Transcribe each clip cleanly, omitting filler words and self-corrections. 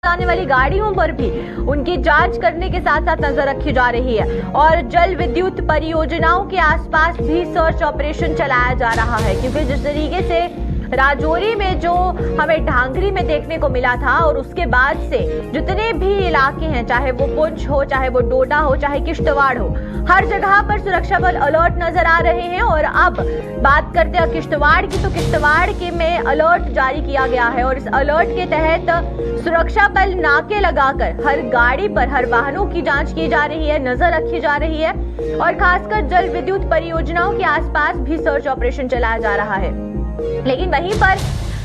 आने वाली गाड़ियों पर भी उनकी जांच करने के साथ साथ नजर रखी जा रही है और जल विद्युत परियोजनाओं के आसपास भी सर्च ऑपरेशन चलाया जा रहा है। क्योंकि जिस तरीके से राजौरी में जो हमें ढांगरी में देखने को मिला था और उसके बाद से जितने भी इलाके हैं, चाहे वो पुंछ हो, चाहे वो डोडा हो, चाहे किश्तवाड़ हो, हर जगह पर सुरक्षा बल अलर्ट नजर आ रहे हैं। और अब बात करते हैं किश्तवाड़ की, तो किश्तवाड़ के में अलर्ट जारी किया गया है और इस अलर्ट के तहत सुरक्षा बल नाके लगाकर हर गाड़ी पर, हर वाहनों की जांच की जा रही है, नजर रखी जा रही है और खासकर जल विद्युत परियोजनाओं के आसपास भी सर्च ऑपरेशन चलाया जा रहा है। लेकिन वहीं पर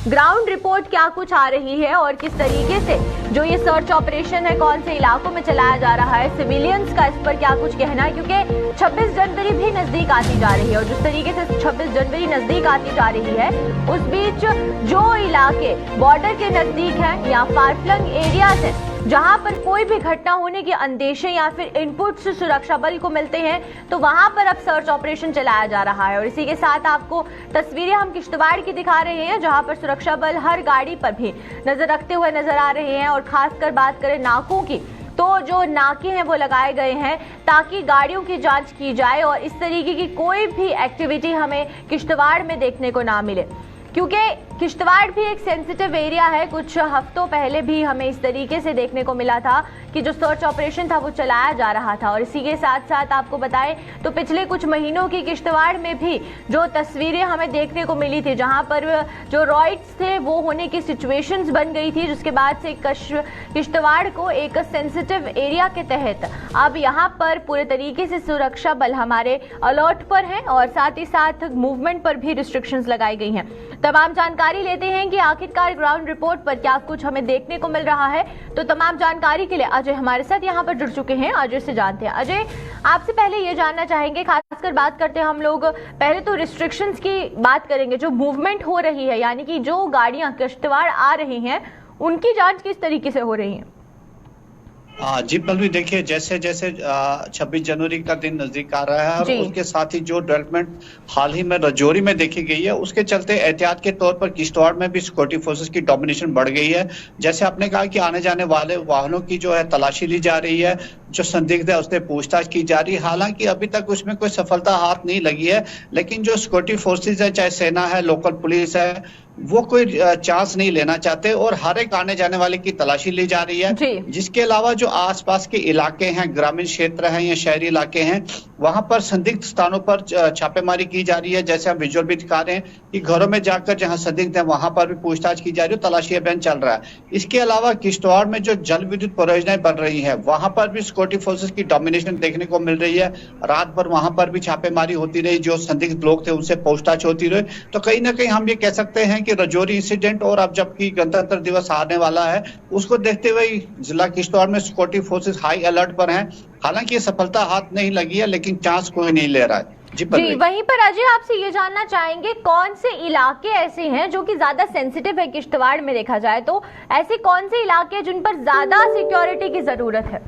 ग्राउंड रिपोर्ट क्या कुछ आ रही है और किस तरीके से जो ये सर्च ऑपरेशन है कौन से इलाकों में चलाया जा रहा है, सिविलियंस का इस पर क्या कुछ कहना है, क्योंकि 26 जनवरी भी नजदीक आती जा रही है और जिस तरीके से 26 जनवरी नजदीक आती जा रही है उस बीच जो इलाके बॉर्डर के नजदीक हैं या फार फ्लंग एरियाज है जहां पर कोई भी घटना होने के अंदेशे या फिर इनपुट्स सुरक्षा बल को मिलते हैं, तो वहां पर अब सर्च ऑपरेशन चलाया जा रहा है। और इसी के साथ आपको तस्वीरें हम किश्तवाड़ की दिखा रहे हैं जहां पर सुरक्षा बल हर गाड़ी पर भी नजर रखते हुए नजर आ रहे हैं। और खासकर बात करें नाकों की, तो जो नाके हैं वो लगाए गए हैं ताकि गाड़ियों की जांच की जाए और इस तरीके की कोई भी एक्टिविटी हमें किश्तवाड़ में देखने को ना मिले, क्योंकि किश्तवाड़ भी एक सेंसिटिव एरिया है। कुछ हफ्तों पहले भी हमें इस तरीके से देखने को मिला था कि जो सर्च ऑपरेशन था वो चलाया जा रहा था। और इसी के साथ साथ आपको बताएं तो पिछले कुछ महीनों की किश्तवाड़ में भी जो तस्वीरें हमें देखने को मिली थी जहां पर जो रॉइट्स थे वो होने की सिचुएशंस बन गई थी, जिसके बाद से किश्तवाड़ को एक सेंसिटिव एरिया के तहत अब यहाँ पर पूरे तरीके से सुरक्षा बल हमारे अलर्ट पर हैं और साथ ही साथ मूवमेंट पर भी रिस्ट्रिक्शंस लगाई गई हैं। तमाम जानकारी लेते हैं कि आखिरकार ग्राउंड रिपोर्ट पर क्या कुछ हमें देखने को मिल रहा है। तो तमाम जानकारी के लिए अजय हमारे साथ यहाँ पर जुड़ चुके हैं, अजय से जानते हैं। अजय, आपसे पहले ये जानना चाहेंगे, खासकर बात करते हैं हम लोग पहले तो रिस्ट्रिक्शंस की बात करेंगे, जो मूवमेंट हो रही है यानी कि जो गाड़ियां किश्तवाड़ आ रही हैं उनकी जांच किस तरीके से हो रही है? जी पल्लवी, देखिए जैसे जैसे 26 जनवरी का दिन नजदीक आ रहा है और उसके साथ ही जो डेवलपमेंट हाल ही में राजौरी में देखी गई है उसके चलते एहतियात के तौर पर किश्तवाड़ में भी सिक्योरिटी फोर्सेस की डोमिनेशन बढ़ गई है। जैसे आपने कहा कि आने जाने वाले वाहनों की जो है तलाशी ली जा रही है, जो संदिग्ध है उससे पूछताछ की जा रही है। हालांकि अभी तक उसमें कोई सफलता हाथ नहीं लगी है, लेकिन जो सिक्योरिटी फोर्सेज है, चाहे सेना है, लोकल पुलिस है, वो कोई चांस नहीं लेना चाहते और हर एक आने जाने वाले की तलाशी ली जा रही है। जिसके अलावा जो आसपास के इलाके हैं, ग्रामीण क्षेत्र हैं या शहरी इलाके हैं, वहां पर संदिग्ध स्थानों पर छापेमारी की जा रही है। जैसे हम विजुअल भी दिखा रहे हैं कि घरों में जाकर जहां संदिग्ध है वहां पर भी पूछताछ की जा रही है, तलाशी अभियान चल रहा है। इसके अलावा किश्तवाड़ में जो जल विद्युत परियोजनाएं बन रही है वहां पर भी सिक्योरिटी फोर्सेस की डोमिनेशन देखने को मिल रही है। रात भर वहां पर भी छापेमारी होती रही, जो संदिग्ध लोग थे उनसे पूछताछ होती रही। तो कहीं ना कहीं हम ये कह सकते हैं कि राजौरी इंसिडेंट और अब जबकि गणतंत्र दिवस आने वाला है उसको देखते हुए जिला किश्तवाड़ में सिक्योरिटी फोर्सेस हाई अलर्ट पर हैं। हालांकि ये सफलता हाथ नहीं लगी है, लेकिन चांस कोई नहीं ले रहा है। जी वहीं पर अजय, आपसे ये जानना चाहेंगे कौन से इलाके ऐसे हैं जो कि ज्यादा सेंसिटिव है किश्तवाड़ में देखा जाए तो, ऐसे कौन से इलाके जिन पर ज्यादा सिक्योरिटी की जरूरत है?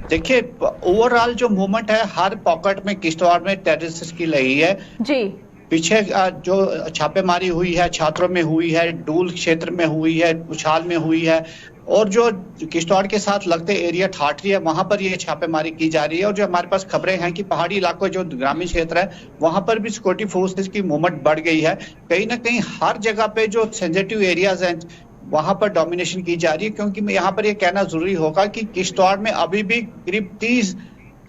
देखिए ओवरऑल जो मूवमेंट है हर पॉकेट में किश्तवाड़ में टेररिस्ट की लगी है जी। पीछे जो छापेमारी हुई है छात्रों में हुई है, डूल क्षेत्र में हुई है, उछाल में हुई है और जो किश्तवाड़ के साथ लगते एरिया ठाठरी है वहां पर ये छापेमारी की जा रही है। और जो हमारे पास खबरें हैं कि पहाड़ी इलाकों जो ग्रामीण क्षेत्र है वहां पर भी सिक्योरिटी फोर्सेस की मूवमेंट बढ़ गई है। कहीं ना कहीं हर जगह पे जो सेंसिटिव एरियाज हैं वहां पर डोमिनेशन की जा रही है, क्योंकि यहाँ पर ये कहना जरूरी होगा कि किश्तवाड़ में अभी भी करीब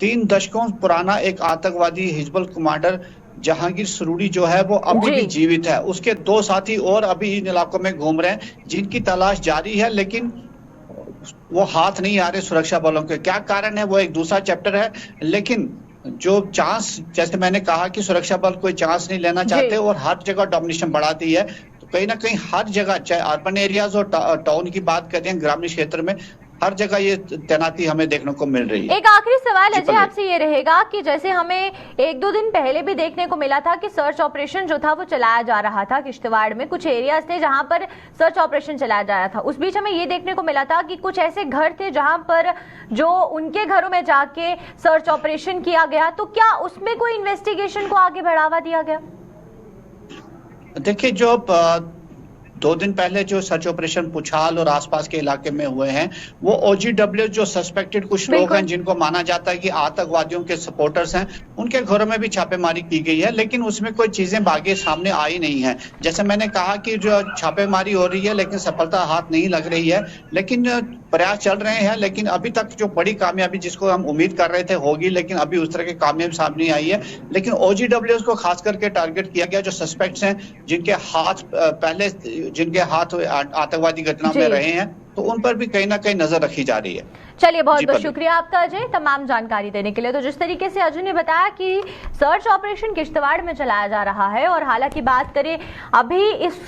3 दशकों पुराना एक आतंकवादी हिजबुल कमांडर जहांगीर सरूरी जो है वो अभी भी जीवित है। उसके 2 साथी और अभी इन इलाकों में घूम रहे हैं जिनकी तलाश जारी है, लेकिन वो हाथ नहीं आ रहे सुरक्षा बलों के। क्या कारण है वो एक दूसरा चैप्टर है, लेकिन जो चांस, जैसे मैंने कहा कि सुरक्षा बल कोई चांस नहीं लेना चाहते और हर जगह डोमिनेशन बढ़ाती है। तो कहीं ना कहीं हर जगह, चाहे अर्बन एरियाज और टाउन की बात करें, ग्रामीण क्षेत्र में हर जगह ये तैनाती हमें देखने को मिल रही है। एक आखिरी सवाल अजय आपसे ये रहेगा कि जैसे हमें 1-2 दिन पहले भी देखने को मिला था कि सर्च ऑपरेशन जो था वो चलाया जा रहा था किश्तवाड़ में, कुछ एरियाज थे जहां पर सर्च ऑपरेशन चलाया जा रहा था। उस बीच हमें ये देखने को मिला था कि कुछ ऐसे घर थे जहां पर जो उनके घरों में जाके सर्च ऑपरेशन किया गया, तो क्या उसमें कोई इन्वेस्टिगेशन को आगे बढ़ावा दिया गया? देखिए जो 2 दिन पहले जो सर्च ऑपरेशन पुछाल और आसपास के इलाके में हुए हैं, वो OGW जो सस्पेक्टेड कुछ लोग हैं जिनको माना जाता है कि आतंकवादियों के सपोर्टर्स हैं, उनके घरों में भी छापेमारी की गई है, लेकिन उसमें कोई चीजें आगे सामने आई नहीं है। जैसे मैंने कहा कि जो छापेमारी हो रही है लेकिन सफलता हाथ नहीं लग रही है, लेकिन प्रयास चल रहे हैं, लेकिन अभी तक जो बड़ी कामयाबी जिसको हम उम्मीद कर रहे थे होगी, लेकिन अभी उस तरह की कामयाबी सामने आई है। लेकिन OGW को खास करके टारगेट किया गया, जो सस्पेक्ट्स हैं जिनके हाथ आतंकवादी घटना में रहे हैं, तो उन पर भी कहीं ना कहीं नजर रखी जा रही है। चलिए, बहुत बहुत शुक्रिया आपका अजय तमाम जानकारी देने के लिए। तो जिस तरीके से अजय ने बताया कि सर्च ऑपरेशन किश्तवाड़ में चलाया जा रहा है, और हालांकि बात करें अभी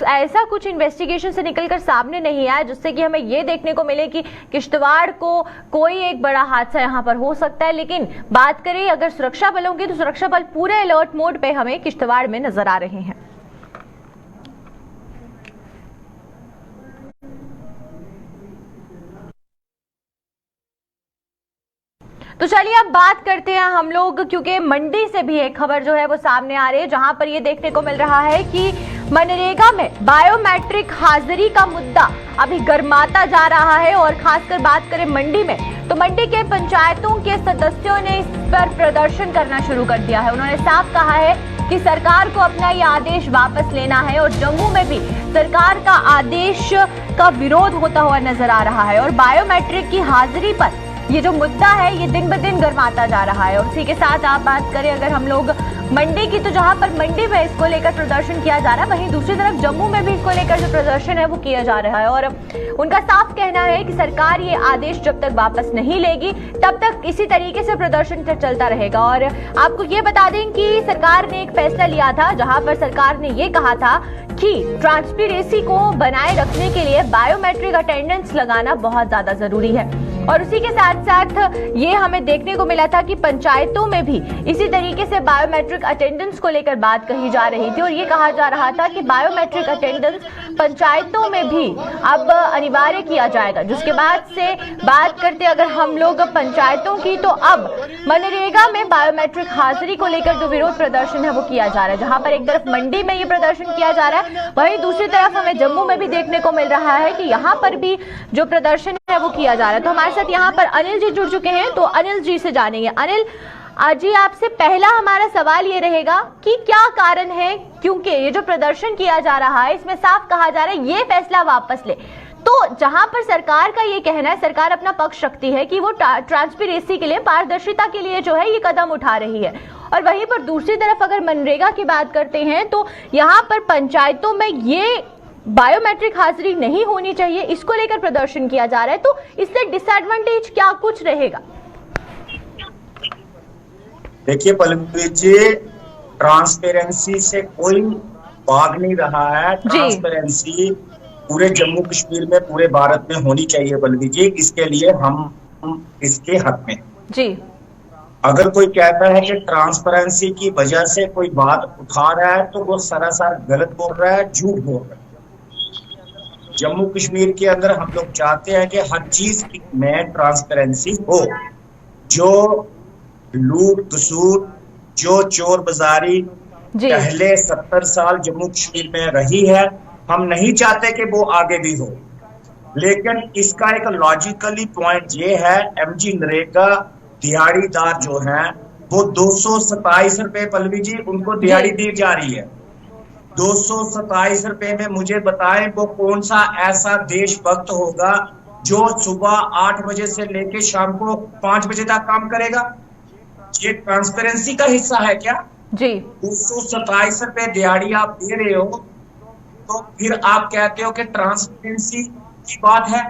ऐसा कुछ इन्वेस्टिगेशन से निकलकर सामने नहीं आया जिससे कि हमें ये देखने को मिले कि किश्तवाड़ को कोई एक बड़ा हादसा यहाँ पर हो सकता है। लेकिन बात करें अगर सुरक्षा बलों की, तो सुरक्षा बल पूरे अलर्ट मोड पे हमें किश्तवाड़ में नजर आ रहे हैं। तो चलिए अब बात करते हैं हम लोग, क्योंकि मंडी से भी एक खबर जो है वो सामने आ रही है, जहां पर ये देखने को मिल रहा है कि मनरेगा में बायोमेट्रिक हाजिरी का मुद्दा अभी गर्माता जा रहा है। और खासकर बात करें मंडी में, तो मंडी के पंचायतों के सदस्यों ने इस पर प्रदर्शन करना शुरू कर दिया है। उन्होंने साफ कहा है कि सरकार को अपना ये आदेश वापस लेना है, और जम्मू में भी सरकार का आदेश का विरोध होता हुआ नजर आ रहा है। और बायोमेट्रिक की हाजिरी पर ये जो मुद्दा है ये दिन ब दिन गर्माता जा रहा है। और उसी के साथ आप बात करें अगर हम लोग मंडी की, तो जहां पर मंडी में इसको लेकर प्रदर्शन किया जा रहा है, वहीं दूसरी तरफ जम्मू में भी इसको लेकर जो प्रदर्शन है वो किया जा रहा है। और उनका साफ कहना है कि सरकार ये आदेश जब तक वापस नहीं लेगी तब तक इसी तरीके से प्रदर्शन चलता रहेगा। और आपको ये बता दें कि सरकार ने एक फैसला लिया था, जहां पर सरकार ने ये कहा था कि ट्रांसपेरेंसी को बनाए रखने के लिए बायोमेट्रिक अटेंडेंस लगाना बहुत ज्यादा जरूरी है। और उसी के साथ साथ ये हमें देखने को मिला था कि पंचायतों में भी इसी तरीके से बायोमेट्रिक अटेंडेंस को लेकर बात कही जा रही थी, और ये कहा जा रहा था कि बायोमेट्रिक अटेंडेंस पंचायतों में भी अब अनिवार्य किया जाएगा। जिसके बाद से बात करते अगर हम लोग पंचायतों की, तो अब मनरेगा में बायोमेट्रिक हाजिरी को लेकर जो विरोध प्रदर्शन है वो किया जा रहा है। जहां पर एक तरफ मंडी में ये प्रदर्शन किया जा रहा है, वहीं दूसरी तरफ हमें जम्मू में भी देखने को मिल रहा है कि यहाँ पर भी जो प्रदर्शन है वो किया जा रहा है। तो हमारे साथ यहाँ पर अनिल जी जुड़ चुके हैं, तो अनिल जी से जानेंगे। अनिल जी, आपसे पहला हमारा सवाल ये रहेगा कि क्या कारण है, क्योंकि ये जो प्रदर्शन किया जा रहा है इसमें साफ कहा जा रहा है ये फैसला वापस ले, तो जहां पर सरकार का ये कहना है, सरकार अपना पक्ष रखती है कि वो ट्रांसपेरेंसी के लिए, पारदर्शिता के लिए जो है ये कदम उठा रही है, और वहीं पर दूसरी तरफ अगर मनरेगा की बात करते हैं तो यहाँ पर पंचायतों में ये बायोमेट्रिक हाजिरी नहीं होनी चाहिए, इसको लेकर प्रदर्शन किया जा रहा है, तो इससे डिसएडवांटेज क्या कुछ रहेगा? देखिए पल्लवी जी, ट्रांसपेरेंसी से कोई भाग नहीं रहा है। ट्रांसपेरेंसी पूरे जम्मू कश्मीर में, पूरे भारत में होनी चाहिए पल्लवी जी। इसके लिए हम इसके हक में जी। अगर कोई कहता है कि ट्रांसपेरेंसी की वजह से कोई बात उठा रहा है तो वो सरासर गलत बोल रहा है, झूठ बोल रहा है। जम्मू कश्मीर के अंदर हम लोग चाहते हैं कि हर चीज में ट्रांसपेरेंसी हो। जो लूट खसूट, जो चोर बाजारी पहले 70 साल जम्मू कश्मीर में रही है, हम नहीं चाहते कि वो आगे भी हो। लेकिन इसका एक लॉजिकली पॉइंट ये है, MG नरेगा दिहाड़ीदार जो हैं वो 227 रुपए पल्लवी जी उनको दिहाड़ी दी जा रही है। 227 रुपए में मुझे बताएं वो कौन सा ऐसा देशभक्त होगा जो सुबह 8 बजे से लेके शाम को 5 बजे तक काम करेगा? ये ट्रांसपेरेंसी का हिस्सा है क्या जी? 227 रुपए दिहाड़ी आप दे रहे हो तो फिर आप कहते हो कि ट्रांसपेरेंसी की बात है।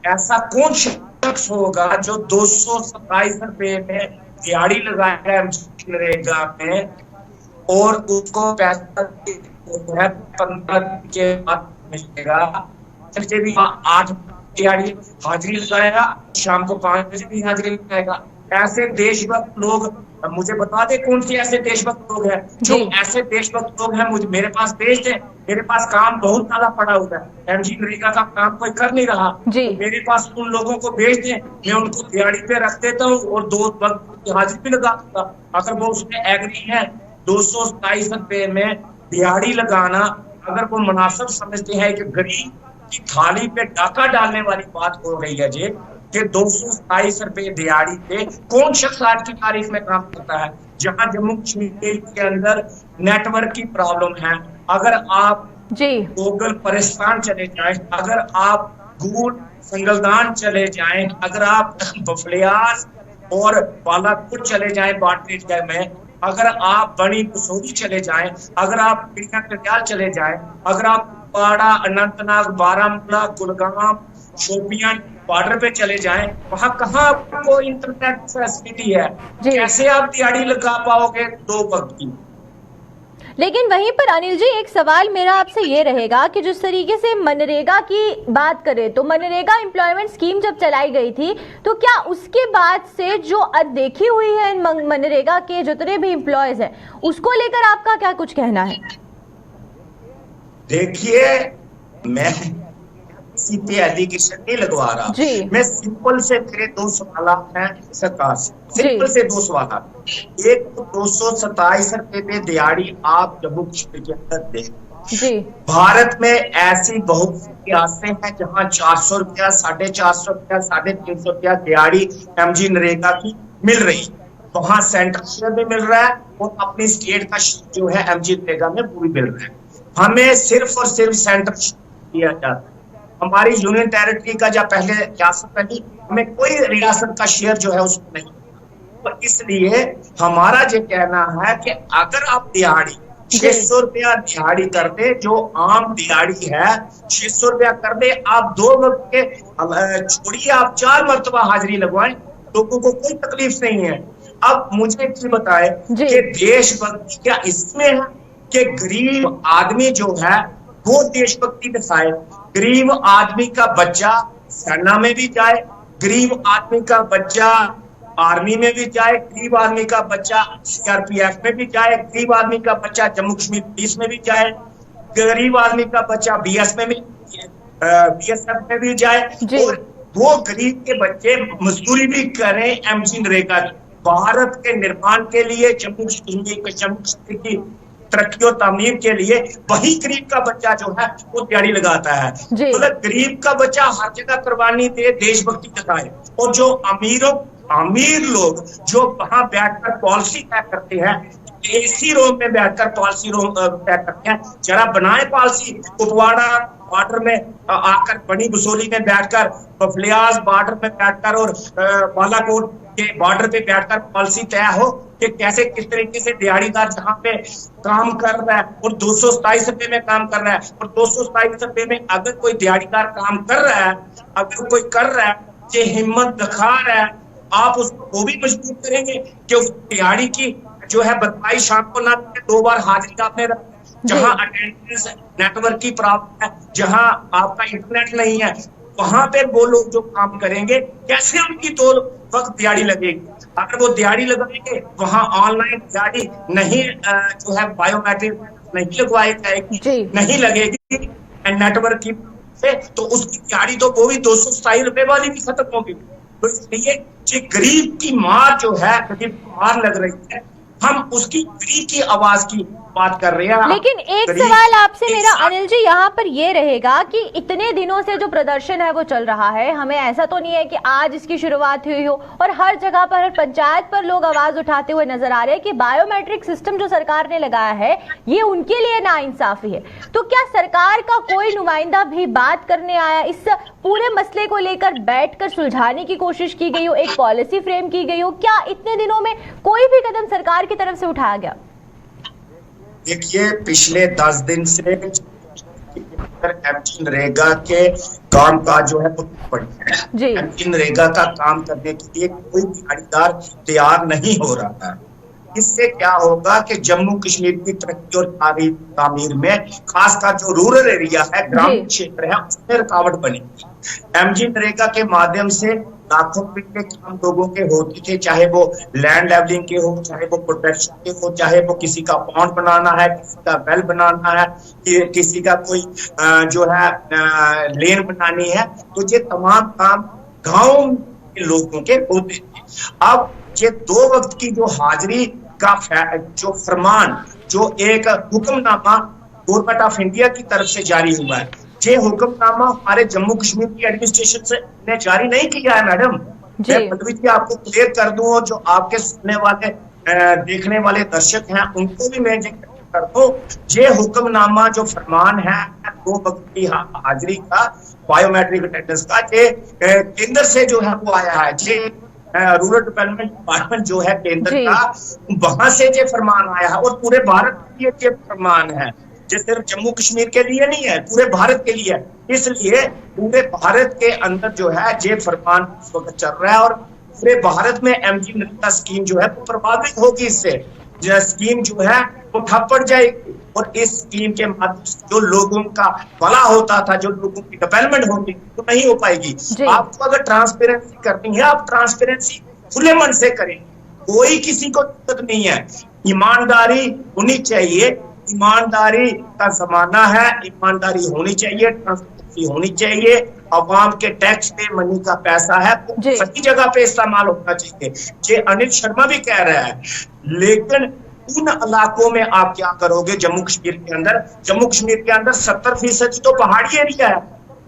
ऐसा कौन शख्स होगा जो 227 रुपए में दिहाड़ी लगाएगा नरेगा में और उसको पैसा 15 के बाद मिलेगा, भी 8 दिहाड़ी हाजिरी लगाएगा, शाम को 5 बजे भी हाजिरी लगाएगा? ऐसे देशभक्त लोग मुझे बता दे कौन से ऐसे देशभक्त लोग हैं? जो ऐसे देशभक्त लोग हैं मुझे मेरे पास भेज दे। मेरे पास काम बहुत ज्यादा पड़ा हुआ है, MG नरेगा का काम कोई कर नहीं रहा जी। मेरे पास उन लोगों को भेज दे, मैं उनको दिहाड़ी पे रख देता हूँ और 2 वक्त हाजिरी भी लगा दूंगा। अगर वो उसमें एग्री है 227 रुपए में दिहाड़ी लगाना, अगर वो मुनासिब समझते हैं कि गरीब की थाली पे डाका डालने वाली बात हो रही है जी, कि 227 रुपए दिहाड़ी पे कौन शख्स आज की तारीख में काम करता है, जहां जम्मू कश्मीर के अंदर नेटवर्क की प्रॉब्लम है। अगर आप गूगल परिस्तान चले जाएं, अगर आप गूल संगलदान चले जाएं, अगर आप बफलियाज और बालाकोट चले जाएं बाटनेट में, अगर आप बड़ी बसोली चले जाएं, अगर आप कटियाल चले जाएं, अगर आप पाड़ा, अनंतनाग, बारामूला, कुलगाम, शोपियां बॉर्डर पे चले जाएं, वहां कहाँ आपको इंटरनेट फैसिलिटी है? कैसे आप दिहाड़ी लगा पाओगे 2 वक्त की? लेकिन वहीं पर अनिल जी एक सवाल मेरा आपसे ये रहेगा कि जिस तरीके से मनरेगा की बात करें तो मनरेगा एम्प्लॉयमेंट स्कीम जब चलाई गई थी तो क्या उसके बाद से जो अनदेखी हुई है इन मनरेगा के जितने भी एम्प्लॉयज हैं उसको लेकर आपका क्या कुछ कहना है? देखिए, मैं किसी पे एलिगेशन नहीं लगवा रहा, मैं सिंपल से मेरे 2 सवाल हैं सरकार से, सिंपल से 2 सवाल। एक तो 227 रुपए पे दिहाड़ी आप जम्मू कश्मीर के अंदर दें। भारत में ऐसी बहुत सी रियासतें हैं जहां 400 रुपया, 450 रुपया, 350 रुपया दिहाड़ी एमजी नरेगा की मिल रही, वहां सेंट्रल शेयर में मिल रहा है और अपनी स्टेट का जो है एमजी नरेगा में पूरी मिल रहा है। हमें सिर्फ और सिर्फ सेंट्रल दिया जाता है, हमारी यूनियन टेरिटरी का जब पहले रियासत नहीं, हमें कोई रियासत का शेयर जो है उसमें नहीं। तो इसलिए हमारा ये कहना है कि अगर आप दिहाड़ी 600 रुपया दिहाड़ी कर दे, जो आम दिहाड़ी है 600 रुपया कर दे, आप 2 वक्त के छोड़िए, आप 4 मरतबा हाजिरी लगवाएं, लोगों को कोई तकलीफ नहीं है। अब मुझे ये बताए कि देशभक्ति क्या इसमें है कि गरीब आदमी जो है वो देशभक्ति दिखाए? गरीब आदमी का बच्चा सेना में भी जाए, गरीब आदमी का बच्चा आर्मी में भी जाए, गरीब आदमी का बच्चा सीआरपीएफ में भी जाए, गरीब आदमी का बच्चा जम्मू कश्मीर पुलिस में भी जाए, गरीब आदमी का बच्चा बीएसएफ में भी जाए, और वो गरीब के बच्चे मजदूरी भी करें एमजी नरेगा। भारत के निर्माण के लिए, जम्मू कश्मीर की तरक्की और तामीर के लिए वही गरीब का बच्चा जो है वो दिहाड़ी लगाता है। मतलब गरीब का बच्चा हर जगह कुर्बानी दे, देशभक्ति दिखाए, और जो अमीर लोग जो वहां बैठकर पॉलिसी तय करते हैं, एसी रूम में बैठकर पॉलिसी तय करते हैं, जरा बनाए पॉलिसी। कुपवाड़ा बॉर्डर में आकर, बड़ी बसोली में बैठकर, बफलियाज बॉर्डर में बैठकर और बालाकोट के बॉर्डर पे बैठकर पॉलिसी तय हो कि कैसे किस तरीके से दिहाड़ीदार जहां पे काम कर रहा है और 227 रुपए में काम कर रहा है, और 227 रुपए में अगर कोई दिहाड़ीदार काम कर रहा है, अगर कोई कर रहा है, ये हिम्मत दिखा रहा है, आप उसको वो भी मजबूर करेंगे कि उस दिहाड़ी की जो है बदमाई शाम को ना 2 बार हाजिरी आपने रख, जहां अटेंडेंस नेटवर्क की प्रॉब्लम है, जहां आपका इंटरनेट नहीं है, वहां पे वो लोग जो काम करेंगे कैसे उनकी 2 वक्त दिहाड़ी लगेगी? अगर वो दिहाड़ी लगाएंगे, वहां ऑनलाइन दिहाड़ी नहीं जो है बायोमेट्रिक नहीं लगवाई जाएगी, नहीं लगेगी नेटवर्क की से, तो उसकी दिहाड़ी तो वो भी 227 रुपए वाली भी खत्म होगी। तो इसलिए गरीब की मार जो है, गरीब मार लग रही है, हम उसकी गरीब की आवाज की बात कर रहे हैं। लेकिन एक सवाल आपसे मेरा अनिल जी यहाँ पर ये रहेगा कि इतने दिनों से जो प्रदर्शन है वो चल रहा है, हमें ऐसा तो नहीं है कि आज इसकी शुरुआत हुई हो, और हर जगह पर, हर पंचायत पर लोग आवाज उठाते हुए नजर आ रहे हैं कि बायोमेट्रिक सिस्टम जो सरकार ने लगाया है ये उनके लिए नाइंसाफी है। तो क्या सरकार का कोई नुमाइंदा भी बात करने आया, इस पूरे मसले को लेकर बैठकर सुलझाने की कोशिश की गई हो, एक पॉलिसी फ्रेम की गई हो? क्या इतने दिनों में कोई भी कदम सरकार की तरफ से उठाया गया? देखिए, पिछले 10 दिन से एमजी नरेगा के काम का जो है एमजी नरेगा का काम करने के लिए कोई दिहाड़ीदार तैयार नहीं हो रहा है। इससे क्या होगा कि जम्मू कश्मीर की तरक्की और तामीर में, खासकर जो रूरल एरिया है, ग्रामीण क्षेत्र है, उसमें रुकावट बनेगी। एमजी नरेगा के माध्यम से लाखों रुपए के काम लोगों के होते थे, चाहे वो लैंड लेवलिंग के हो, चाहे वो प्रोटेक्शन के हो, चाहे वो किसी का पॉन्ड बनाना है, किसी का वेल बनाना है, किसी का कोई जो है लेन बनानी है, तो ये तमाम काम गांव के लोगों के होते थे। अब ये 2 वक्त की जो हाजिरी का जो फरमान, जो एक हुक्मनामा गवर्नमेंट ऑफ इंडिया की तरफ से जारी हुआ है। ये हुक्मनामा हमारे जम्मू कश्मीर की एडमिनिस्ट्रेशन से ने जारी नहीं किया है मैडम। मैं पल्लवी जी आपको क्लियर कर दूं, और जो आपके सुनने वाले देखने वाले दर्शक हैं उनको भी मैं कर दूं, ये हुक्मनामा जो फरमान है 2 वक्त की हाजिरी का, बायोमेट्रिक अटेंडेंस का, ये केंद्र से जो है वो आया है। ये रूरल डेवलपमेंट डिपार्टमेंट जो है केंद्र का, वहां से ये फरमान आया है, और पूरे भारत के लिए ये फरमान है। ये सिर्फ जम्मू कश्मीर के लिए नहीं है, पूरे भारत के लिए। इसलिए पूरे भारत के अंदर जो है ये फरमान इस वक्त चल रहा है, और पूरे भारत में MG नरेगा स्कीम जो है वो प्रभावित होगी। इससे स्कीम जो है वो ठप पड़ जाएगी, और इस स्कीम के माध्यम से जो लोगों का भला होता था, जो लोगों की डेवलपमेंट होती वो नहीं हो पाएगी। आपको अगर ट्रांसपेरेंसी करनी है, आप ट्रांसपेरेंसी खुले मन से करें, कोई किसी को दिक्कत नहीं है। ईमानदारी होनी चाहिए, ईमानदारी का जमाना है, ईमानदारी होनी चाहिए, ट्रांसपेरेंसी होनी चाहिए। अवाम के टैक्स पे मनी का पैसा है, तो सही जगह पे इस्तेमाल होना चाहिए। ये अनिल शर्मा भी कह रहा है, लेकिन उन इलाकों में आप क्या करोगे? जम्मू कश्मीर के अंदर 70% तो पहाड़ी एरिया है,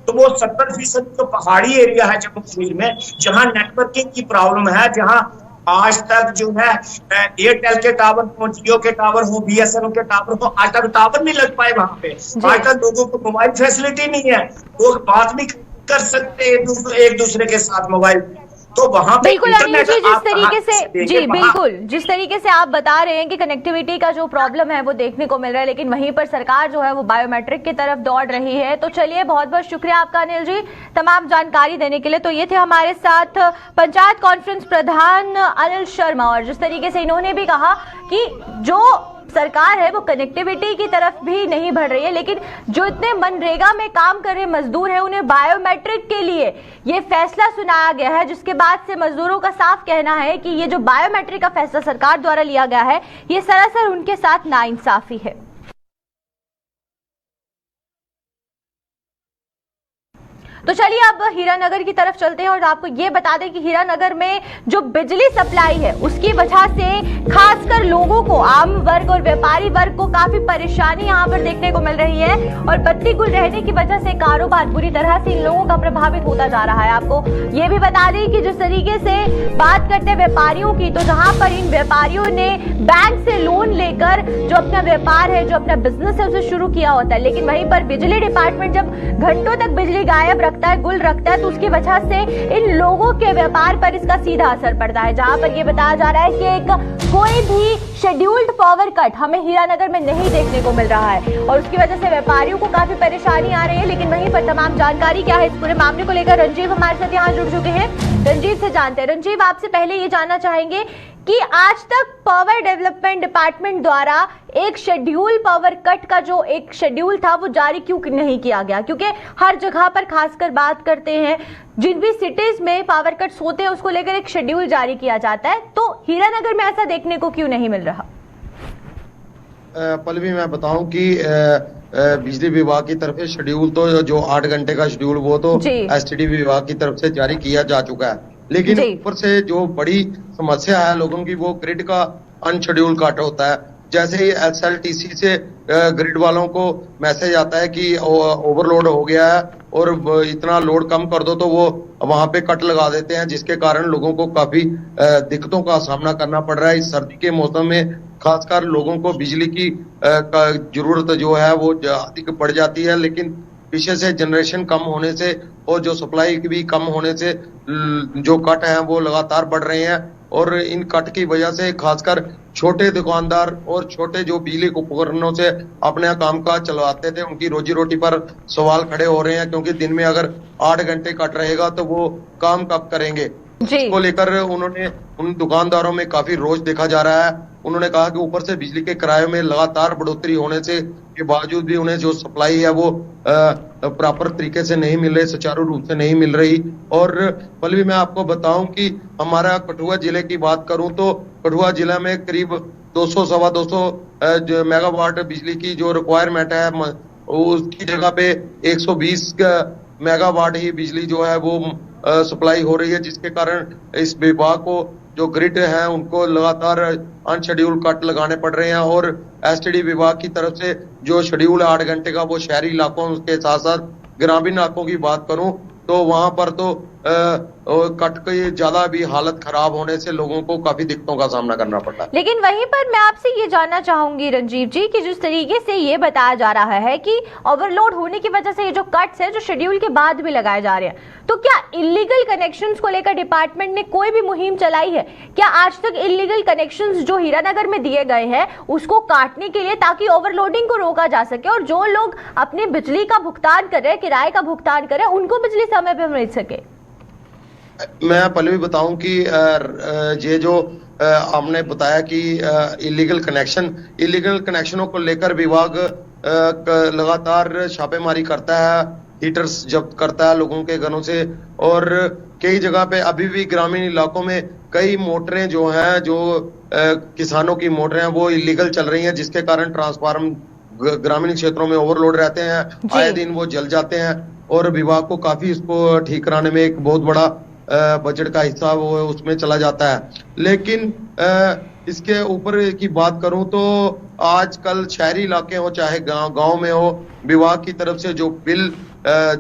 तो वो 70% तो पहाड़ी एरिया है जम्मू कश्मीर में, जहां नेटवर्किंग की प्रॉब्लम है, जहां आज तक जो है एयरटेल के टावर हो, जियो के टावर हो, BSNL के टावर हो, आज तक टावर नहीं लग पाए वहां पे। आज तक लोगों को मोबाइल फैसिलिटी नहीं है, लोग बात नहीं कर सकते एक दूसरे के साथ मोबाइल। तो वहां पे बिल्कुल अनिल जी, जिस तरीके से जी बिल्कुल जिस तरीके से आप बता रहे हैं कि कनेक्टिविटी का जो प्रॉब्लम है वो देखने को मिल रहा है, लेकिन वहीं पर सरकार जो है वो बायोमेट्रिक की तरफ दौड़ रही है। तो चलिए, बहुत बहुत शुक्रिया आपका अनिल जी तमाम जानकारी देने के लिए। तो ये थे हमारे साथ पंचायत कॉन्फ्रेंस प्रधान अनिल शर्मा, और जिस तरीके से इन्होंने भी कहा कि जो सरकार है वो कनेक्टिविटी की तरफ भी नहीं बढ़ रही है, लेकिन जो इतने मनरेगा में काम कर रहे मजदूर हैं उन्हें बायोमेट्रिक के लिए ये फैसला सुनाया गया है, जिसके बाद से मजदूरों का साफ कहना है कि ये जो बायोमेट्रिक का फैसला सरकार द्वारा लिया गया है ये सरासर उनके साथ नाइंसाफी है। तो चलिए अब हीरानगर की तरफ चलते हैं और आपको ये बता दें कि हीरानगर में जो बिजली सप्लाई है उसकी वजह से खासकर लोगों को, आम वर्ग और व्यापारी वर्ग को काफी परेशानी यहाँ पर देखने को मिल रही है, और बत्ती गुल रहने की वजह से कारोबार बुरी तरह से इन लोगों का प्रभावित होता जा रहा है। आपको ये भी बता दें कि जिस तरीके से बात करते हैं व्यापारियों की, तो जहाँ पर इन व्यापारियों ने बैंक से लोन लेकर जो अपना व्यापार है, जो अपना बिजनेस है उसे शुरू किया होता है, लेकिन वहीं पर बिजली डिपार्टमेंट जब घंटों तक बिजली गायब रखता है, गुल रखता है, तो उसकी वजह से इन लोगों के व्यापार पर इसका सीधा असर पड़ता है। जहां पर यह बताया जा रहा है कि कोई भी शेड्यूल्ड पावर कट हमें हीरानगर में नहीं देखने को मिल रहा है, और उसकी वजह से व्यापारियों को काफी परेशानी आ रही है। लेकिन वहीं पर तमाम जानकारी क्या है इस पूरे मामले को लेकर रंजीव हमारे साथ यहाँ जुड़ चुके हैं, रंजीव से जानते हैं। रंजीव, आपसे पहले ये जानना चाहेंगे कि आज तक पावर डेवलपमेंट डिपार्टमेंट द्वारा एक शेड्यूल पावर कट का जो एक शेड्यूल था वो जारी क्यों नहीं किया गया? क्योंकि हर जगह पर खासकर बात करते हैं, जिन भी सिटीज में पावर कट्स होते हैं उसको लेकर एक शेड्यूल जारी किया जाता है, तो हीरानगर में ऐसा देखने को क्यों नहीं मिल रहा? पल्लवी, मैं बताऊं कि बिजली विभाग की तरफ से शेड्यूल तो जो 8 घंटे का शेड्यूल वो तो STD विभाग की तरफ से जारी किया जा चुका है, लेकिन ऊपर से जो बड़ी समस्या है लोगों की वो ग्रिड का अनशेड्यूल कट होता है। जैसे ही SLTC से ग्रिड वालों को मैसेज आता है कि ओवरलोड हो गया है और इतना लोड कम कर दो, तो वो वहां पे कट लगा देते हैं, जिसके कारण लोगों को काफी दिक्कतों का सामना करना पड़ रहा है। इस सर्दी के मौसम में खासकर लोगों को बिजली की जरूरत जो है वो अधिक पड़ जाती है, लेकिन पीछे से जनरेशन कम होने से और जो सप्लाई भी कम होने से जो कट हैं वो लगातार बढ़ रहे हैं, और इन कट की वजह से खासकर छोटे दुकानदार और छोटे जो बिजली उपकरणों से अपने कामकाज चलवाते थे उनकी रोजी रोटी पर सवाल खड़े हो रहे हैं, क्योंकि दिन में अगर 8 घंटे कट रहेगा तो वो काम कब करेंगे। इसको लेकर उन्होंने उन दुकानदारों में काफी रोष देखा जा रहा है। उन्होंने कहा कि ऊपर से बिजली के किराए में लगातार बढ़ोतरी होने से के बावजूद भी उन्हें जो सप्लाई है वो प्रॉपर तरीके से नहीं मिल रही, सुचारू रूप से नहीं मिल रही। और पल्लवी, मैं आपको बताऊं कि हमारा कठुआ जिले की बात करूं तो कठुआ जिला में करीब 200-250 मेगावाट बिजली की जो रिक्वायरमेंट है उसकी जगह पे 120 मेगावाट ही बिजली जो है वो सप्लाई हो रही है, जिसके कारण इस विभाग को जो ग्रिड है उनको लगातार अनशेड्यूल कट लगाने पड़ रहे हैं। और एसटीडी विभाग की तरफ से जो शेड्यूल है 8 घंटे का, वो शहरी इलाकों के साथ साथ ग्रामीण इलाकों की बात करूं तो वहां पर तो कट की ज्यादा भी हालत खराब होने से लोगों को काफी दिक्कतों का सामना करना पड़ रहा है। लेकिन वहीं पर मैं आपसे ये जानना चाहूंगी रंजीव जी कि जिस तरीके से ये बताया जा रहा है कि ओवरलोड होने की वजह से ये जो कट्स है जो शेड्यूल के बाद भी लगाए जा रहे हैं, तो क्या इलीगल कनेक्शंस को लेकर डिपार्टमेंट ने कोई भी मुहिम चलाई है? क्या आज तक इलीगल कनेक्शंस जो हीरानगर में दिए गए हैं उसको काटने के लिए, ताकि ओवरलोडिंग को रोका जा सके और जो लोग अपने बिजली का भुगतान कर रहे हैं, किराए का भुगतान कर रहे हैं, उनको बिजली समय पर मिल सके? मैं पहले भी बताऊं कि ये जो आपने बताया कि इलीगल कनेक्शनों को लेकर विभाग लगातार छापेमारी करता है, हीटर्स जब्त करता है लोगों के घरों से। और कई जगह पे अभी भी ग्रामीण इलाकों में कई मोटरें जो हैं, जो किसानों की मोटरें हैं, वो इलीगल चल रही हैं, जिसके कारण ट्रांसफार्म ग्रामीण क्षेत्रों में ओवरलोड रहते हैं, आए दिन वो जल जाते हैं। और विभाग को काफी इसको ठीक कराने में एक बहुत बड़ा बजट का हिस्सा वो उसमें चला जाता है। लेकिन इसके ऊपर की बात करूं तो आजकल शहरी इलाके हो चाहे गांव में हो, विभाग की तरफ से जो बिल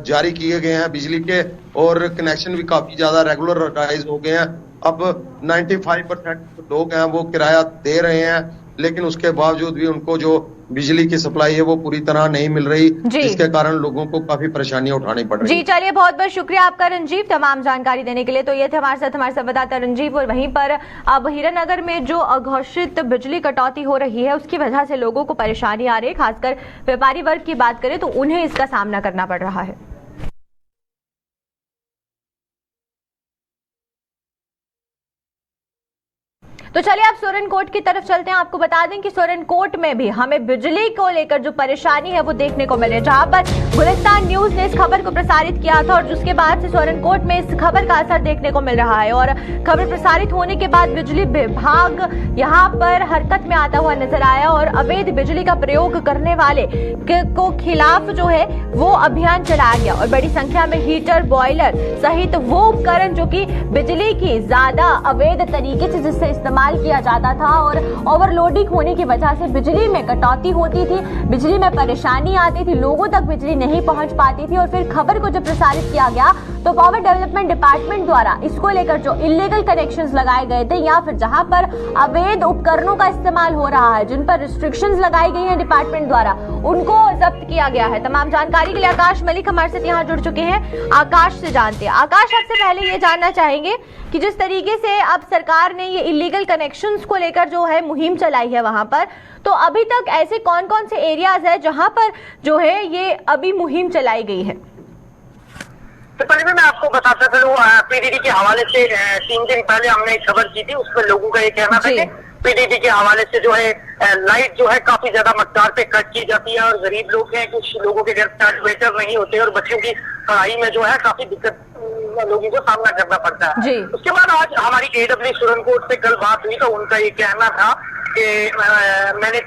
जारी किए गए हैं बिजली के, और कनेक्शन भी काफी ज्यादा रेगुलराइज हो गए हैं। अब 95% लोग हैं वो किराया दे रहे हैं, लेकिन उसके बावजूद भी उनको जो बिजली की सप्लाई है वो पूरी तरह नहीं मिल रही, जिसके कारण लोगों को काफी परेशानियां उठानी पड़ रही है। जी चलिए, बहुत बहुत शुक्रिया आपका रंजीव तमाम जानकारी देने के लिए। तो ये थे हमारे साथ हमारे संवाददाता रंजीव। और वहीं पर अब हीरानगर में जो अघोषित बिजली कटौती हो रही है उसकी वजह से लोगों को परेशानी आ रही है, खासकर व्यापारी वर्ग की बात करें तो उन्हें इसका सामना करना पड़ रहा है। तो चलिए आप सोरनकोट की तरफ चलते हैं। आपको बता दें कि सोरनकोट में भी हमें बिजली को लेकर जो परेशानी है वो देखने को मिले, जहां पर गुलिस्तान न्यूज ने इस खबर को प्रसारित किया था और जिसके बाद से सोरनकोट में इस खबर का असर देखने को मिल रहा है। और खबर प्रसारित होने के बाद बिजली विभाग यहां पर हरकत में आता हुआ नजर आया और अवैध बिजली का प्रयोग करने वाले को खिलाफ जो है वो अभियान चलाया गया। और बड़ी संख्या में हीटर, बॉयलर सहित वो उपकरण जो कि बिजली की ज्यादा अवैध तरीके से जिससे इस्तेमाल किया जाता था और ओवरलोडिंग होने की वजह से बिजली में कटौती होती थी, बिजली में परेशानी आती थी, लोगों तक बिजली नहीं पहुंच पाती थी। और फिर खबर को जब प्रसारित किया गया तो पावर डेवलपमेंट डिपार्टमेंट द्वारा इसको लेकर जो इलीगल कनेक्शंस लगाए गए थे या फिर जहां पर अवैध उपकरणों का इस्तेमाल हो रहा है, जिन पर रिस्ट्रिक्शंस लगाई गई हैं डिपार्टमेंट द्वारा, उनको जब्त किया गया है। तमाम जानकारी के लिए आकाश मलिक हमारे साथ यहाँ जुड़ चुके हैं। आकाश से जानते हैं। आकाश, आपसे पहले ये जानना चाहेंगे कि जिस तरीके से अब सरकार ने ये इलीगल कनेक्शंस को लेकर जो है मुहिम चलाई है वहां पर, तो अभी तक ऐसे कौन कौन से एरियाज है जहां पर जो है ये अभी मुहिम चलाई गई है? तो पहले मैं आपको बताता चलूं, पीडीडी के हवाले से 3 दिन पहले हमने एक खबर की थी, उसमें लोगों का ये कहना था कि पीडीडी के हवाले से जो है लाइट जो है काफी ज्यादा मकदार पे कट की जाती है और गरीब लोग हैं, कुछ लोगों के घर इन्वर्टर नहीं होते और बच्चों की पढ़ाई में जो है काफी दिक्कत लोगों को सामना करना पड़ता है। उसके बाद आज हमारी AWE सोरनकोट से कल बात हुई तो उनका ये कहना था कि मैंने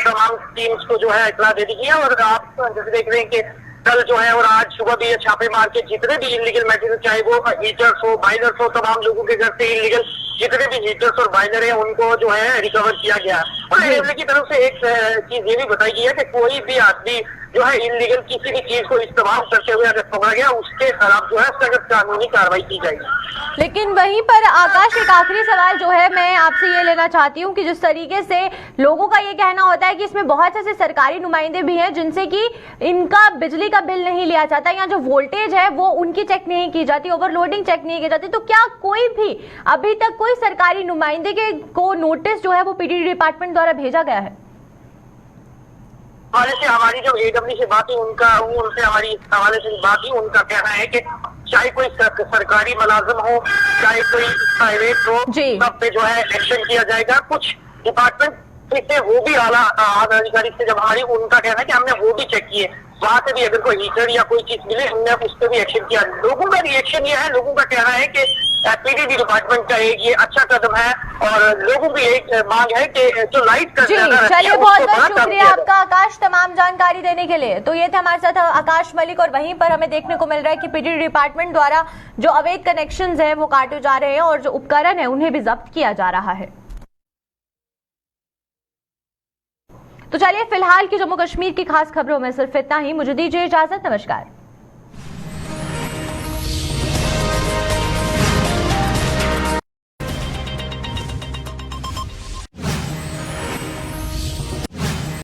तमाम टीम्स को जो है इतला दे दी है और आप जैसे देख रहे हैं कि कल जो है और आज सुबह भी ये छापे मार के जितने भी इलीगल मटेरियल, चाहे वो हीटर्स हो, बायलर्स हो, तमाम लोगों के घर से इलीगल जितने भी हीटर्स और बायलर है उनको जो है रिकवर किया गया। और AWE की तरफ से एक चीज ये भी बताई गई है कि कोई भी आदमी जो है इलीगल किसी भी चीज को इस्तेमाल करते हुए अगर पकड़ा गया उसके खिलाफ जो है सख्त कानूनी कार्रवाई की जाएगी। लेकिन वहीं पर आकाश, एक आखिरी सवाल जो है मैं आपसे ये लेना चाहती हूँ कि जिस तरीके से लोगों का ये कहना होता है कि इसमें बहुत से ऐसे सरकारी नुमाइंदे भी हैं जिनसे कि इनका बिजली का बिल नहीं लिया जाता या जो वोल्टेज है वो उनकी चेक नहीं की जाती, ओवरलोडिंग चेक नहीं की जाती, तो क्या कोई भी अभी तक कोई सरकारी नुमाइंदे को नोटिस जो है वो पीडीडी डिपार्टमेंट द्वारा भेजा गया है? हवाले से हमारी जो AWE से बात हुई उनसे हमारी इस हवाले से बात हुई, उनका कहना है कि चाहे कोई सरकारी मुलाजिम हो चाहे कोई प्राइवेट हो, सब पे जो है एक्शन किया जाएगा। कुछ डिपार्टमेंट से वो भी आला अधिकारी से जब हमारी उनका कहना है कि हमने वो भी चेक किए, वहां से भी अगर कोई हीटर या कोई चीज मिले हमने उस पर भी एक्शन किया। लोगों का रिएक्शन ये है, लोगों का कहना है कि पीडीडी डिपार्टमेंट का एक ये अच्छा कदम है और लोगों की यही मांग है कि जो लाइट का चलिए बहुत बहुत शुक्रिया आपका आकाश तमाम जानकारी देने के लिए। तो ये थे हमारे साथ आकाश मलिक और वहीं पर हमें देखने को मिल रहा है कि पीडीडी डिपार्टमेंट द्वारा जो अवैध कनेक्शंस हैं वो काटे जा रहे हैं और जो उपकरण है उन्हें भी जब्त किया जा रहा है। तो चलिए फिलहाल की जम्मू कश्मीर की खास खबरों में सिर्फ इतना ही। मुझे दीजिए इजाजत, नमस्कार।